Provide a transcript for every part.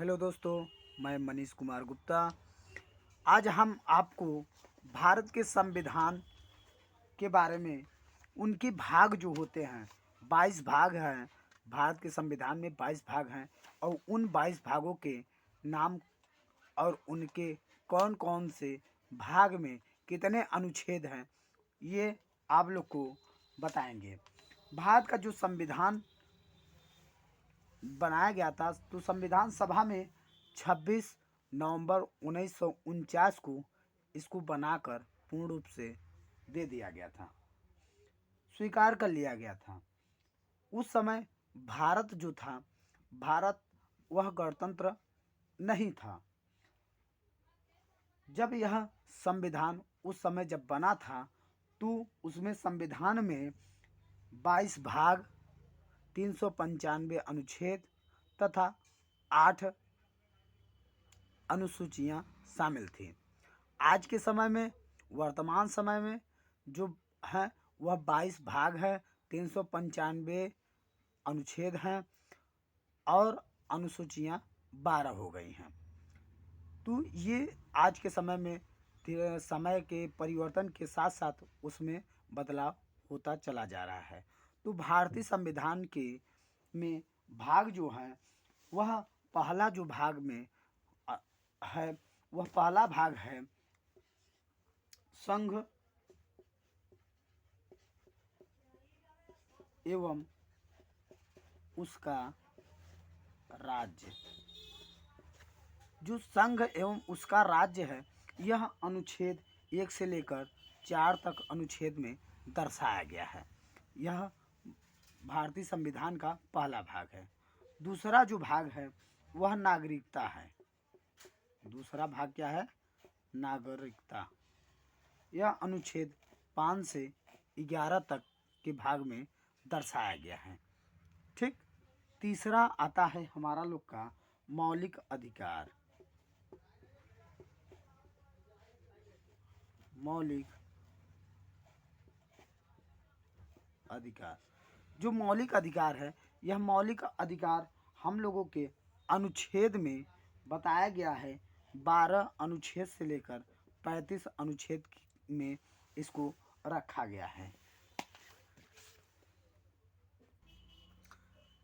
Hello दोस्तों, मैं मनीष कुमार गुप्ता। आज हम आपको भारत के संविधान के बारे में, उनके भाग जो होते हैं, 22 भाग हैं। भारत के संविधान में 22 भाग हैं और उन 22 भागों के नाम और उनके कौन कौन से भाग में कितने अनुच्छेद हैं, ये आप लोग को बताएंगे। भारत का जो संविधान बनाया गया था, तो संविधान सभा में 26 नवंबर 1949 को इसको बनाकर पूर्ण रूप से दे दिया गया था, स्वीकार कर लिया गया था। उस समय भारत जो था, भारत वह गणतंत्र नहीं था। जब यह संविधान उस समय जब बना था, तो उसमें संविधान में 22 भाग, 395 अनुच्छेद तथा 8 अनुसूचियां शामिल थी। आज के समय में, वर्तमान समय में जो है वह 22 भाग है, 395 अनुच्छेद हैं और अनुसूचियां 12 हो गई हैं। तो ये आज के समय में समय के परिवर्तन के साथ साथ उसमें बदलाव होता चला जा रहा है। तो भारतीय संविधान के में भाग जो है, वह पहला जो भाग में है, वह पहला भाग है संघ एवं उसका राज्य। जो संघ एवं उसका राज्य है, यह अनुच्छेद 1 से लेकर 4 तक अनुच्छेद में दर्शाया गया है। यह भारतीय संविधान का पहला भाग है। दूसरा जो भाग है वह नागरिकता है। दूसरा भाग क्या है? नागरिकता। यह अनुच्छेद 5 से 11 तक के भाग में दर्शाया गया है। ठीक। तीसरा आता है हमारा लोग का मौलिक अधिकार। मौलिक अधिकार। जो मौलिक अधिकार है, यह मौलिक अधिकार हम लोगों के अनुच्छेद में बताया गया है। 12 अनुच्छेद से लेकर 35 अनुच्छेद में इसको रखा गया है।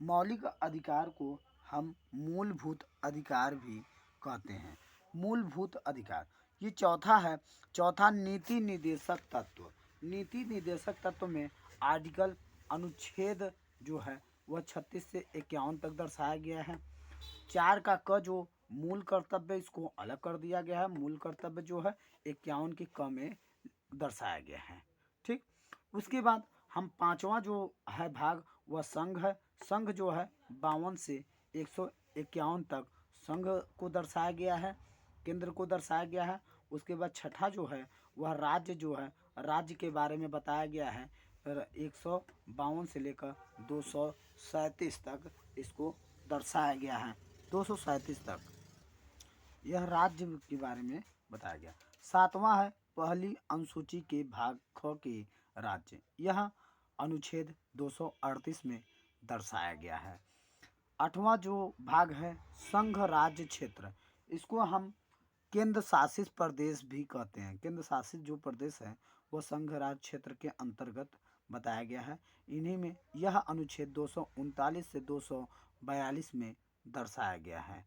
मौलिक अधिकार को हम मूलभूत अधिकार भी कहते हैं। मूलभूत अधिकार ये चौथा है। चौथा नीति निर्देशक तत्व। नीति निर्देशक तत्व में आर्टिकल अनुच्छेद जो है वह 36 से 51 तक दर्शाया गया है। 4 का क जो मूल कर्तव्य, इसको अलग कर दिया गया है। मूल कर्तव्य जो है 51 के क में दर्शाया गया है। ठीक। उसके बाद हम पांचवा जो है भाग, वह संघ है। संघ जो है 52 से 151 तक संघ को दर्शाया गया है, केंद्र को दर्शाया गया है। उसके बाद छठा जो है वह राज्य जो है, राज्य के बारे में बताया गया है। 152 से लेकर 237 तक इसको दर्शाया गया है। 237 तक यह राज्य के बारे में बताया गया। सातवां है पहली अनुसूची के भाग ख के राज्य। यह अनुच्छेद 238 में दर्शाया गया है। आठवां जो भाग है संघ राज्य क्षेत्र। इसको हम केंद्र शासित प्रदेश भी कहते हैं। केंद्र शासित जो प्रदेश है वह संघ राज्य क्षेत्र के अंतर्गत बताया गया है। इन्हीं में यह अनुच्छेद 239 से 242 में दर्शाया गया है।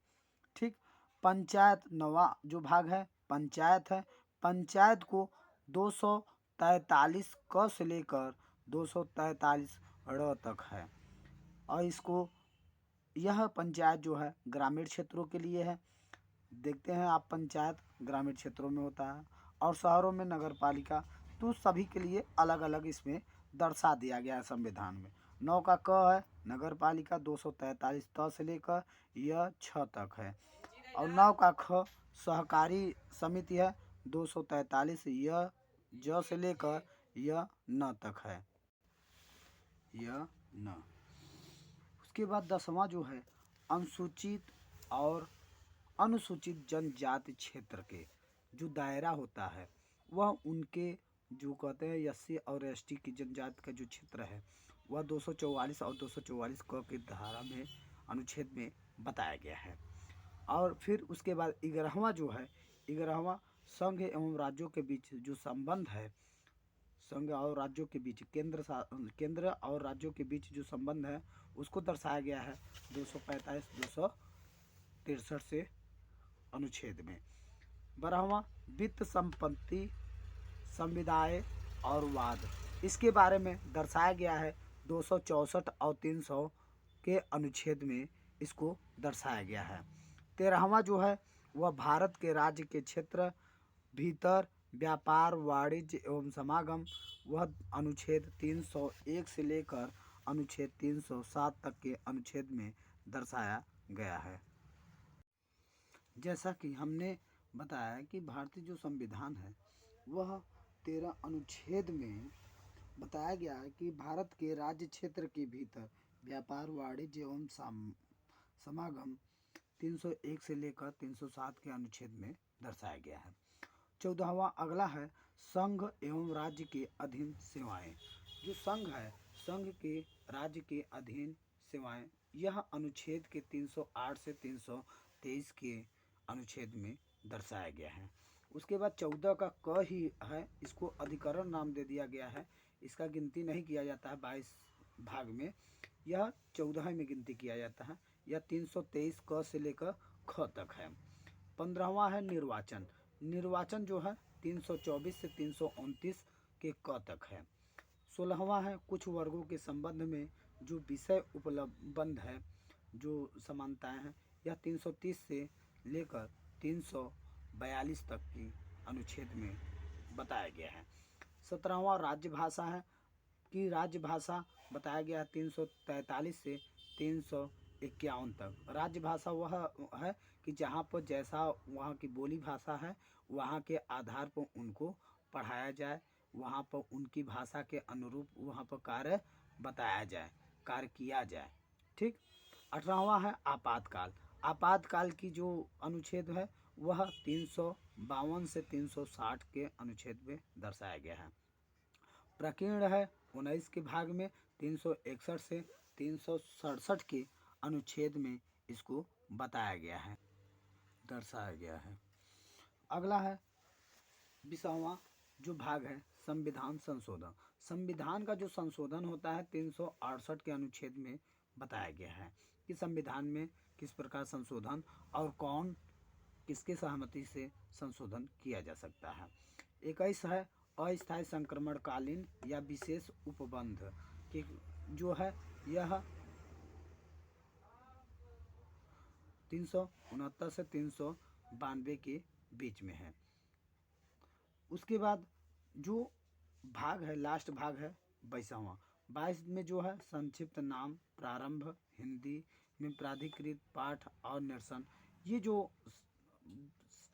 ठीक। पंचायत नवा जो भाग है पंचायत है। पंचायत को 243 क से लेकर 243 र तक है और इसको यह पंचायत जो है ग्रामीण क्षेत्रों के लिए है। देखते हैं आप, पंचायत ग्रामीण क्षेत्रों में होता है और शहरों में नगर पालिका। तो सभी के लिए अलग अलग इसमें दर्शा दिया गया है संविधान में। 9 का क है नगर पालिका, 243 त से लेकर यह 6 तक है। और 9 का ख सहकारी समिति है, 243 यह ज से लेकर यह न तक है। यह न। उसके बाद 10वां जो है अनुसूचित और अनुसूचित जनजाति क्षेत्र के जो दायरा होता है, वह उनके जो कहते हैं एससी और एसटी की जनजाति का जो क्षेत्र है वह 244 और 244 क की धारा में अनुच्छेद में बताया गया है। और फिर उसके बाद 11वां जो है, 11वां संघ एवं राज्यों के बीच जो संबंध है, संघ और राज्यों के बीच केंद्र और राज्यों के बीच जो संबंध है उसको दर्शाया गया है 245 263 से अनुच्छेद में। 12वां वित्त संपत्ति संविदाय और वाद, इसके बारे में दर्शाया गया है 264 और 300 के अनुच्छेद में इसको दर्शाया गया है। 13वां जो है वह भारत के राज्य के क्षेत्र भीतर व्यापार वाणिज्य एवं समागम, वह अनुच्छेद 301 से लेकर अनुच्छेद 307 तक के अनुच्छेद में दर्शाया गया है। जैसा कि हमने बताया कि भारतीय जो संविधान है वह 13 अनुच्छेद में बताया गया है कि भारत के राज्य क्षेत्र के भीतर व्यापार वाणिज्य एवं समागम 301 से लेकर 307 के अनुच्छेद में दर्शाया गया है। 14वां अगला है संघ एवं राज्य के अधीन सेवाएं। जो संघ है, संघ के राज्य के अधीन सेवाएं, यह अनुच्छेद के 308 से 323 के अनुच्छेद में दर्शाया गया है। उसके बाद 14 का क ही है, इसको अधिकरण नाम दे दिया गया है। इसका गिनती नहीं किया जाता है 22 भाग में, यह 14 में गिनती किया जाता है। यह 323 क से लेकर ख तक है। 15वां है निर्वाचन। निर्वाचन जो है 324 से 329 के क तक है। 16वां है कुछ वर्गों के संबंध में जो विषय उपलब्ध है, जो समानताएं हैं, यह 330 से लेकर 342 तक की अनुच्छेद में बताया गया है। 17वां राज्य भाषा है कि राज्य भाषा बताया गया है 343 से 351 तक। राज्य भाषा वह है कि जहाँ पर जैसा वहाँ की बोली भाषा है वहाँ के आधार पर उनको पढ़ाया जाए, वहाँ पर उनकी भाषा के अनुरूप वहाँ पर कार्य बताया जाए, कार्य किया जाए। ठीक। 18वां है आपातकाल। आपातकाल की जो अनुच्छेद है वह 352 से 360 के अनुच्छेद में दर्शाया गया है। प्रकीर्ण है 19 के भाग में 361 से 367 के अनुच्छेद में इसको बताया गया है, दर्शाया गया है। अगला है 20वां जो भाग है संविधान संशोधन। संविधान का जो संशोधन होता है 368 के अनुच्छेद में बताया गया है कि संविधान में किस प्रकार संशोधन और कौन किसके सहमति से संशोधन किया जा सकता है। 21 है अस्थायी संक्रमणकालीन या विशेष उपबंध कि जो है यह 369 से 392 के बीच में है। उसके बाद जो भाग है, लास्ट भाग है 22वां। 22 में जो है संक्षिप्त नाम, प्रारंभ, हिंदी में प्राधिकृत पाठ और निरसन, ये जो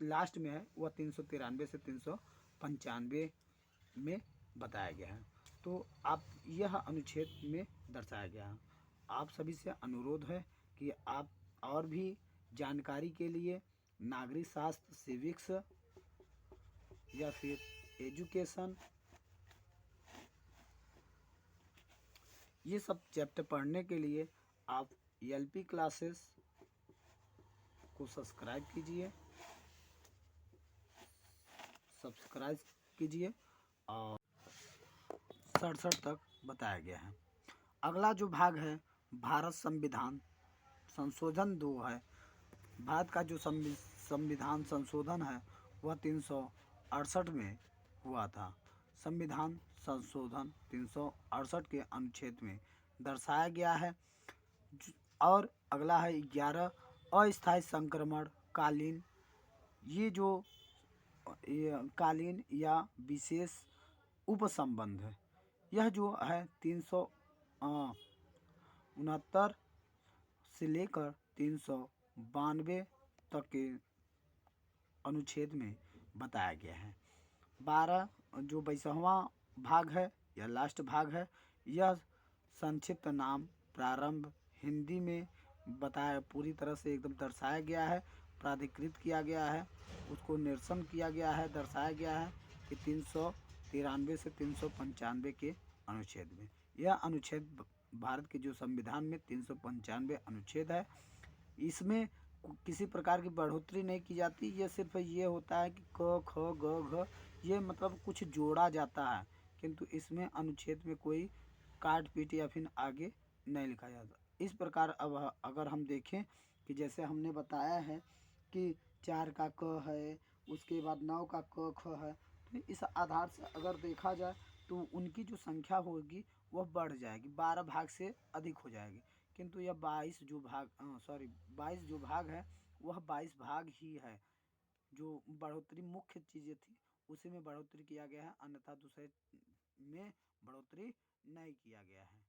लास्ट में है वह 393 से 395 में बताया गया है। तो आप यह अनुच्छेद में दर्शाया गया है। आप सभी से अनुरोध है कि आप और भी जानकारी के लिए नागरिक शास्त्र, सिविक्स या फिर एजुकेशन, ये सब चैप्टर पढ़ने के लिए आप एलपी क्लासेस को सब्सक्राइब कीजिए और 67 तक बताया गया है। अगला जो भाग है भारत संविधान संशोधन 2 है। भारत का जो संविधान संशोधन है वह 368 में हुआ था। संविधान संशोधन 368 के अनुच्छेद में दर्शाया गया है। और अगला है 11 अस्थायी संक्रमण कालीन, ये जो कालीन या विशेष उपसंबंध है, यह जो है 369 से लेकर 392 तक के अनुच्छेद में बताया गया है। 12 जो 22वां भाग है या लास्ट भाग है, यह संक्षिप्त नाम, प्रारंभ, हिंदी में बताया, पूरी तरह से एकदम दर्शाया गया है, प्राधिकृत किया गया है, उसको निरसन किया गया है, दर्शाया गया है कि 393 से 395 के अनुच्छेद में। यह अनुच्छेद भारत के जो संविधान में 395 अनुच्छेद है, इसमें किसी प्रकार की बढ़ोतरी नहीं की जाती। ये सिर्फ ये होता है कि क ख ग घ ये मतलब कुछ जोड़ा जाता है, किंतु इसमें अनुच्छेद में कोई काट पीट या फिर आगे नहीं लिखा जाता। इस प्रकार अब अगर हम देखें कि जैसे हमने बताया है कि 4 का क है, उसके बाद 9 का क ख है, तो इस आधार से अगर देखा जाए तो उनकी जो संख्या होगी वह बढ़ जाएगी, 12 भाग से अधिक हो जाएगी। किंतु यह 22 जो भाग है वह 22 भाग ही है। जो बढ़ोतरी मुख्य चीज़ें थी उसी में बढ़ोतरी किया गया है, अन्यथा दूसरे में बढ़ोतरी नहीं किया गया है।